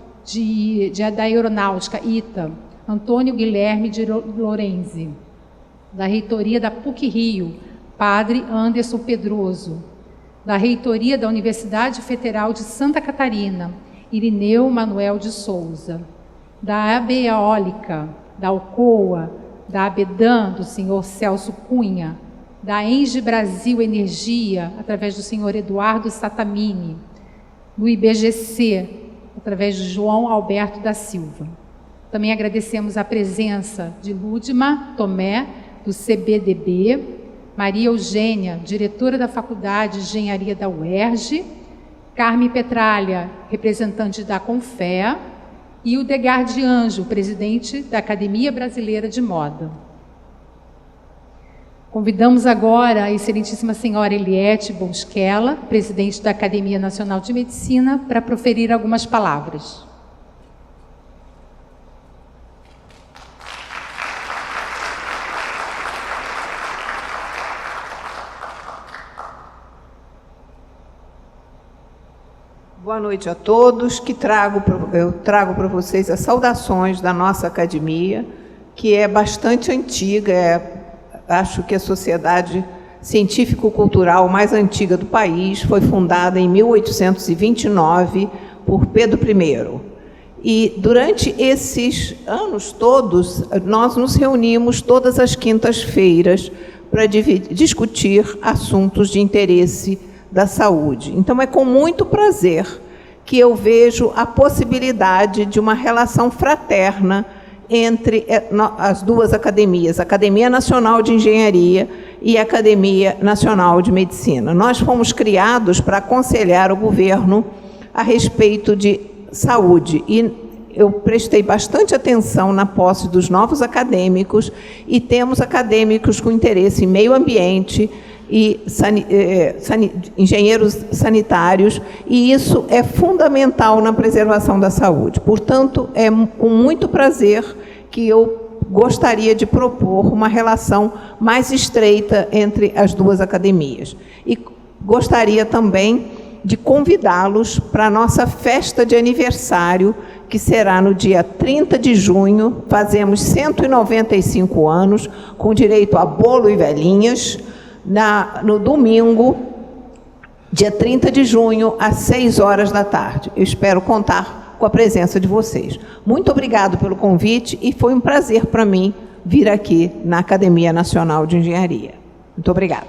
da Aeronáutica, ITA, Antônio Guilherme de Lorenzi, da Reitoria da PUC-Rio, Padre Anderson Pedroso, da Reitoria da Universidade Federal de Santa Catarina, Irineu Manuel de Souza, da Abeólica, da Alcoa, da Abedan, do senhor Celso Cunha, da Engie Brasil Energia, através do senhor Eduardo Satamini, do IBGC, através de João Alberto da Silva. Também agradecemos a presença de Lúdima Tomé, do CBDB, Maria Eugênia, diretora da Faculdade de Engenharia da UERJ, Carme Petralha, representante da Confea, e o Degar de Anjo, presidente da Academia Brasileira de Moda. Convidamos agora a excelentíssima senhora Eliette Bosquella, presidente da Academia Nacional de Medicina, para proferir algumas palavras. Boa noite a todos, eu trago para vocês as saudações da nossa academia, que é bastante antiga, acho que a sociedade científico-cultural mais antiga do país, foi fundada em 1829 por Pedro I. E durante esses anos todos, nós nos reunimos todas as quintas-feiras para discutir assuntos de interesse da saúde. Então, é com muito prazer que eu vejo a possibilidade de uma relação fraterna entre as duas academias, a Academia Nacional de Engenharia e a Academia Nacional de Medicina. Nós fomos criados para aconselhar o governo a respeito de saúde, e eu prestei bastante atenção na posse dos novos acadêmicos, e temos acadêmicos com interesse em meio ambiente, e engenheiros sanitários, e isso é fundamental na preservação da saúde. Portanto, é com muito prazer que eu gostaria de propor uma relação mais estreita entre as duas academias. E gostaria também de convidá-los para a nossa festa de aniversário, que será no dia 30 de junho, fazemos 195 anos, com direito a bolo e velhinhas, no domingo, dia 30 de junho, às 6 horas da tarde. Eu espero contar com a presença de vocês. Muito obrigado pelo convite e foi um prazer para mim vir aqui na Academia Nacional de Engenharia. Muito obrigada.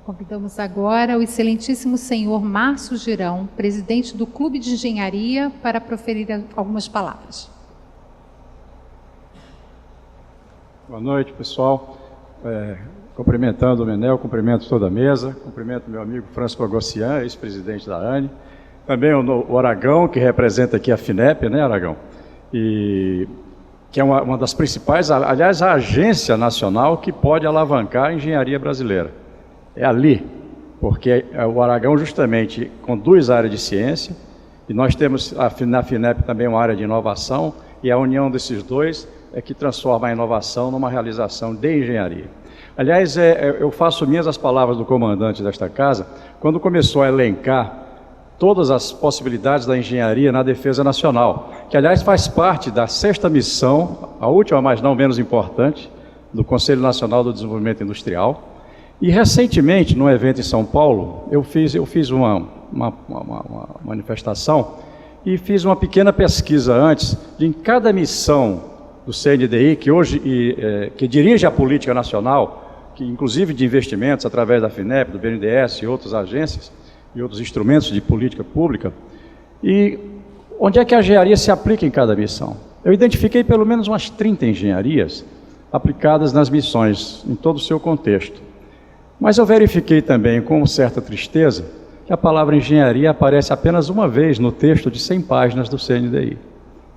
Convidamos agora o excelentíssimo senhor Márcio Girão, presidente do Clube de Engenharia, para proferir algumas palavras. Boa noite, pessoal. Cumprimentando o Menel, cumprimento toda a mesa, cumprimento meu amigo François Pogosyan, ex-presidente da ANE, também o Aragão, que representa aqui a FINEP, né, Aragão? E que é uma das principais, aliás, a agência nacional que pode alavancar a engenharia brasileira. É ali, porque o Aragão justamente conduz a área de ciência, e nós temos na FINEP também uma área de inovação, e a união desses dois é que transforma a inovação numa realização de engenharia. Aliás, eu faço minhas as palavras do comandante desta casa, quando começou a elencar todas as possibilidades da engenharia na defesa nacional, que aliás faz parte da 6ª missão, a última, mas não menos importante, do Conselho Nacional do Desenvolvimento Industrial. E recentemente, num evento em São Paulo, eu fiz uma manifestação e fiz uma pequena pesquisa antes de em cada missão do CNDI, que hoje que dirige a política nacional, que inclusive de investimentos através da FINEP, do BNDES e outras agências e outros instrumentos de política pública, e onde é que a engenharia se aplica em cada missão. Eu identifiquei pelo menos umas 30 engenharias aplicadas nas missões, em todo o seu contexto. Mas eu verifiquei também, com certa tristeza, que a palavra engenharia aparece apenas uma vez no texto de 100 páginas do CNDI,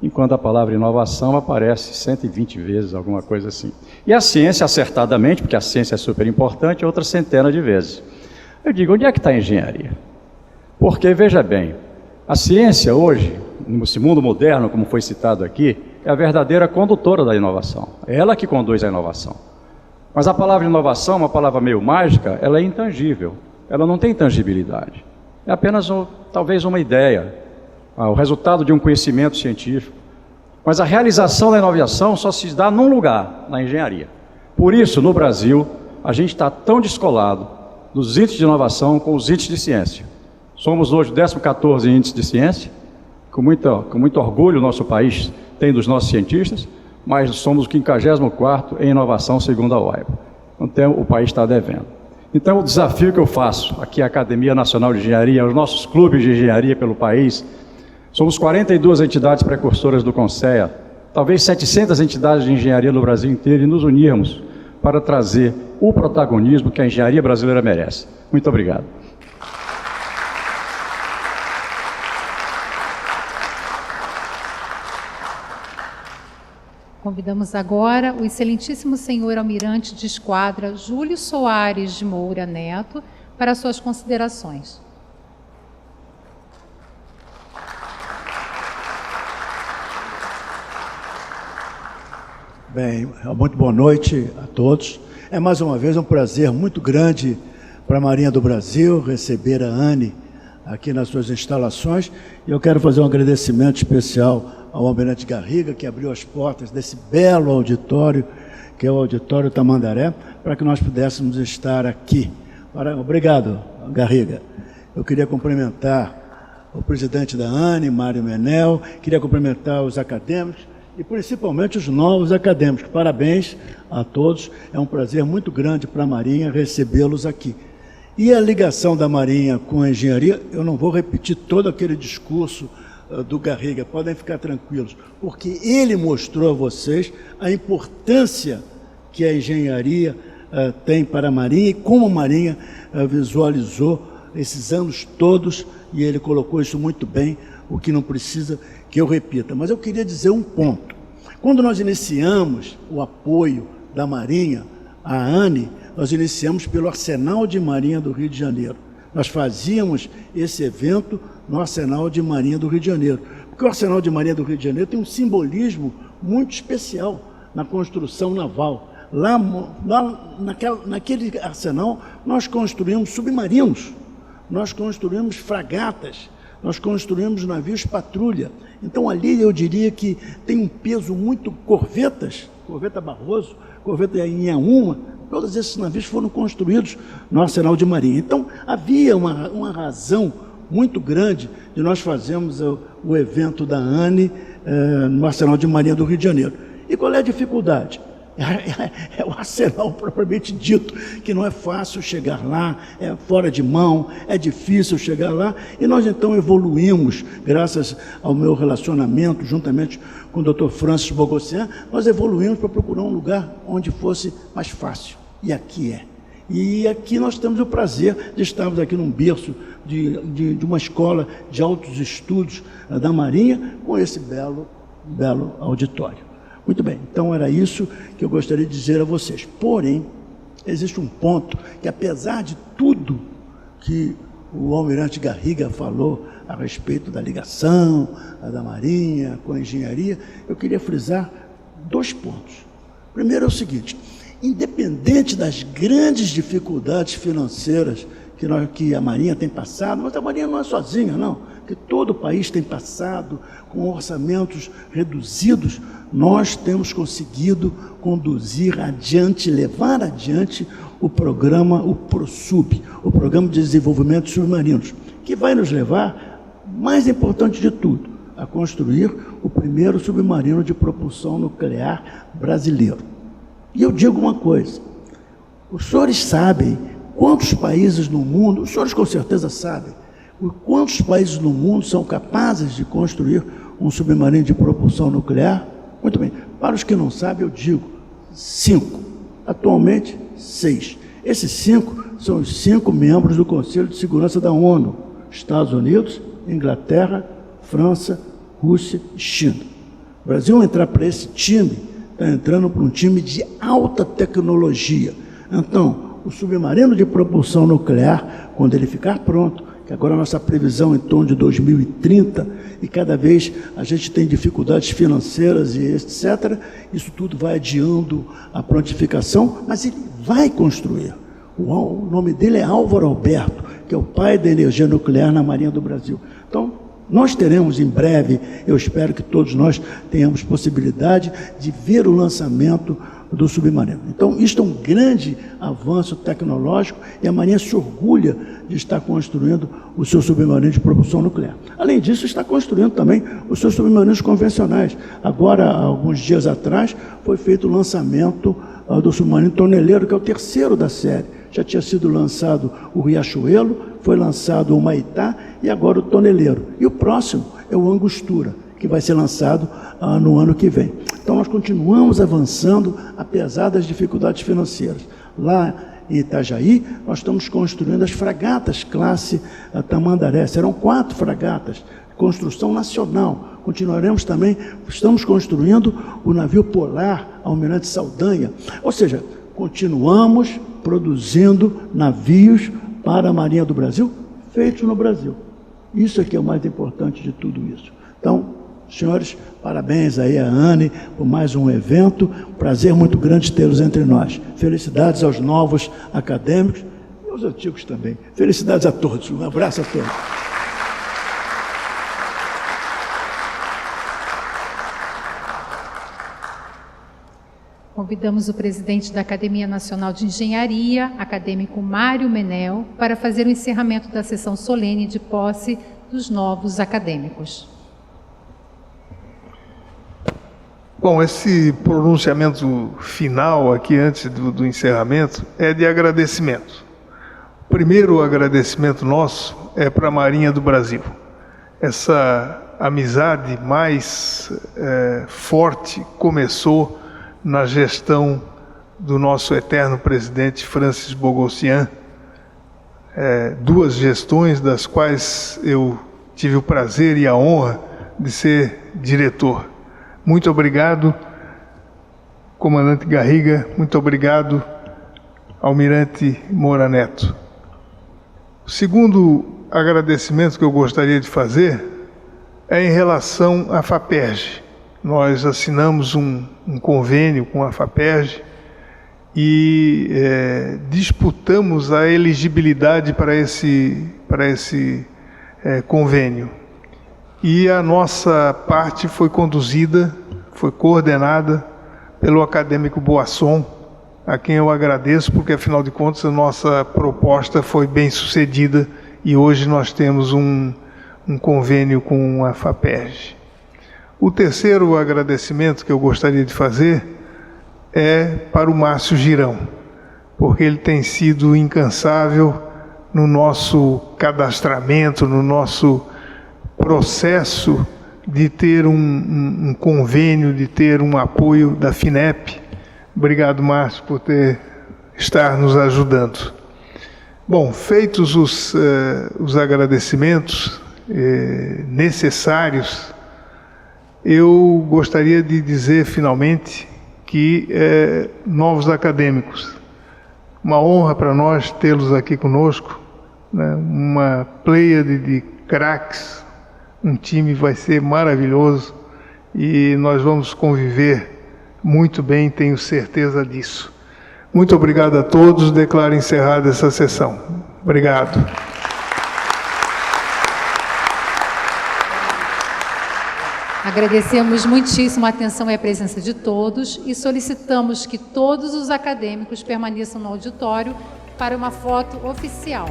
enquanto a palavra inovação aparece 120 vezes, alguma coisa assim. E a ciência, acertadamente, porque a ciência é super importante, outra centena de vezes. Eu digo, onde é que está a engenharia? Porque, veja bem, a ciência hoje, nesse mundo moderno, como foi citado aqui, é a verdadeira condutora da inovação. É ela que conduz a inovação. Mas a palavra inovação, uma palavra meio mágica, ela é intangível, ela não tem tangibilidade. É apenas, talvez, uma ideia, o resultado de um conhecimento científico. Mas a realização da inovação só se dá num lugar, na engenharia. Por isso, no Brasil, a gente está tão descolado dos índices de inovação com os índices de ciência. Somos hoje o 14º índice de ciência, com muito orgulho o nosso país tem dos nossos cientistas, mas somos o 54º em inovação segundo a OIBA. Então, o país está devendo. Então, o desafio que eu faço aqui à Academia Nacional de Engenharia, aos nossos clubes de engenharia pelo país, somos 42 entidades precursoras do CONSEA, talvez 700 entidades de engenharia no Brasil inteiro, e nos unirmos para trazer o protagonismo que a engenharia brasileira merece. Muito obrigado. Convidamos agora o excelentíssimo senhor almirante de esquadra Júlio Soares de Moura Neto para suas considerações. Bem, muito boa noite a todos. É mais uma vez um prazer muito grande para a Marinha do Brasil receber a ANE aqui nas suas instalações, e eu quero fazer um agradecimento especial ao Almirante Garriga, que abriu as portas desse belo auditório, que é o Auditório Tamandaré, para que nós pudéssemos estar aqui. Obrigado, Garriga. Eu queria cumprimentar o presidente da ANE, Mário Menel, queria cumprimentar os acadêmicos, e principalmente os novos acadêmicos. Parabéns a todos, é um prazer muito grande para a Marinha recebê-los aqui. E a ligação da Marinha com a engenharia, eu não vou repetir todo aquele discurso do Garriga, podem ficar tranquilos, porque ele mostrou a vocês a importância que a engenharia tem para a Marinha e como a Marinha visualizou esses anos todos, e ele colocou isso muito bem, o que não precisa que eu repita. Mas eu queria dizer um ponto. Quando nós iniciamos o apoio da Marinha à ANE, nós iniciamos pelo Arsenal de Marinha do Rio de Janeiro. Nós fazíamos esse evento no Arsenal de Marinha do Rio de Janeiro, porque o Arsenal de Marinha do Rio de Janeiro tem um simbolismo muito especial na construção naval. Naquele arsenal, nós construímos submarinos, nós construímos fragatas, nós construímos navios patrulha. Então, ali eu diria que tem um peso muito corvetas, corveta Barroso, corveta Inhaúma, todos esses navios foram construídos no arsenal de marinha. Então, havia uma razão muito grande de nós fazermos o evento da ANE no arsenal de marinha do Rio de Janeiro. E qual é a dificuldade? É o arsenal propriamente dito, que não é fácil chegar lá, é fora de mão, é difícil chegar lá, e nós então evoluímos, graças ao meu relacionamento, juntamente com o Dr. Francis Bogossian, nós evoluímos para procurar um lugar onde fosse mais fácil, e aqui é. E aqui nós temos o prazer de estarmos aqui num berço de uma escola de altos estudos da Marinha, com esse belo auditório. Muito bem, então era isso que eu gostaria de dizer a vocês. Porém, existe um ponto que, apesar de tudo que o almirante Garriga falou a respeito da ligação da Marinha com a engenharia, eu queria frisar 2 pontos. Primeiro é o seguinte: independente das grandes dificuldades financeiras que a Marinha tem passado, mas a Marinha não é sozinha, não, que todo o país tem passado com orçamentos reduzidos, nós temos conseguido conduzir adiante, levar adiante o programa, o PROSUB, o Programa de Desenvolvimento de Submarinos, que vai nos levar, mais importante de tudo, a construir o primeiro submarino de propulsão nuclear brasileiro. E eu digo uma coisa: os senhores sabem quantos países no mundo, os senhores com certeza sabem, quantos países no mundo são capazes de construir um submarino de propulsão nuclear? Muito bem, para os que não sabem, eu digo 5, atualmente 6. Esses 5 são os 5 membros do Conselho de Segurança da ONU: Estados Unidos, Inglaterra, França, Rússia e China. O Brasil entrar para esse time, está entrando para um time de alta tecnologia. Então, o submarino de propulsão nuclear, quando ele ficar pronto, que agora a nossa previsão é em torno de 2030, e cada vez a gente tem dificuldades financeiras e etc., isso tudo vai adiando a prontificação, mas ele vai construir. O nome dele é Álvaro Alberto, que é o pai da energia nuclear na Marinha do Brasil. Então, nós teremos em breve, eu espero que todos nós tenhamos possibilidade de ver o lançamento do submarino. Então, isto é um grande avanço tecnológico e a Marinha se orgulha de estar construindo o seu submarino de propulsão nuclear. Além disso, está construindo também os seus submarinos convencionais. Agora, alguns dias atrás, foi feito o lançamento do submarino Toneleiro, que é o 3º da série. Já tinha sido lançado o Riachuelo, foi lançado o Maitá e agora o Toneleiro. E o próximo é o Angostura, que vai ser lançado no ano que vem. Então, nós continuamos avançando, apesar das dificuldades financeiras. Lá em Itajaí, nós estamos construindo as fragatas classe Tamandaré. Serão 4 fragatas, construção nacional. Continuaremos também, estamos construindo o navio polar Almirante Saldanha. Ou seja, continuamos produzindo navios para a Marinha do Brasil, feitos no Brasil. Isso é que é o mais importante de tudo isso. Então, senhores, parabéns aí a ANE por mais um evento, prazer muito grande tê-los entre nós. Felicidades aos novos acadêmicos e aos antigos também. Felicidades a todos, um abraço a todos. Convidamos o presidente da Academia Nacional de Engenharia, acadêmico Mário Menel, para fazer o encerramento da sessão solene de posse dos novos acadêmicos. Bom, esse pronunciamento final aqui antes do encerramento é de agradecimento. O primeiro agradecimento nosso é para a Marinha do Brasil. Essa amizade mais forte começou na gestão do nosso eterno presidente Francis Bogossian. 2 gestões das quais eu tive o prazer e a honra de ser diretor. Muito obrigado, comandante Garriga, muito obrigado, almirante Moura Neto. O segundo agradecimento que eu gostaria de fazer é em relação à FAPERJ. Nós assinamos um convênio com a FAPERJ e disputamos a elegibilidade para esse convênio. E a nossa parte foi conduzida, foi coordenada pelo acadêmico Boasson, a quem eu agradeço, porque afinal de contas a nossa proposta foi bem sucedida e hoje nós temos um convênio com a FAPERJ. O terceiro agradecimento que eu gostaria de fazer é para o Márcio Girão, porque ele tem sido incansável no nosso cadastramento, no nosso processo de ter um convênio, de ter um apoio da FINEP. Obrigado, Márcio, por estar nos ajudando. Bom, feitos os agradecimentos necessários, eu gostaria de dizer, finalmente, que novos acadêmicos, uma honra para nós tê-los aqui conosco, né? Uma pleiade de craques, um time vai ser maravilhoso e nós vamos conviver muito bem, tenho certeza disso. Muito obrigado a todos, declaro encerrada essa sessão. Obrigado. Agradecemos muitíssimo a atenção e a presença de todos e solicitamos que todos os acadêmicos permaneçam no auditório para uma foto oficial.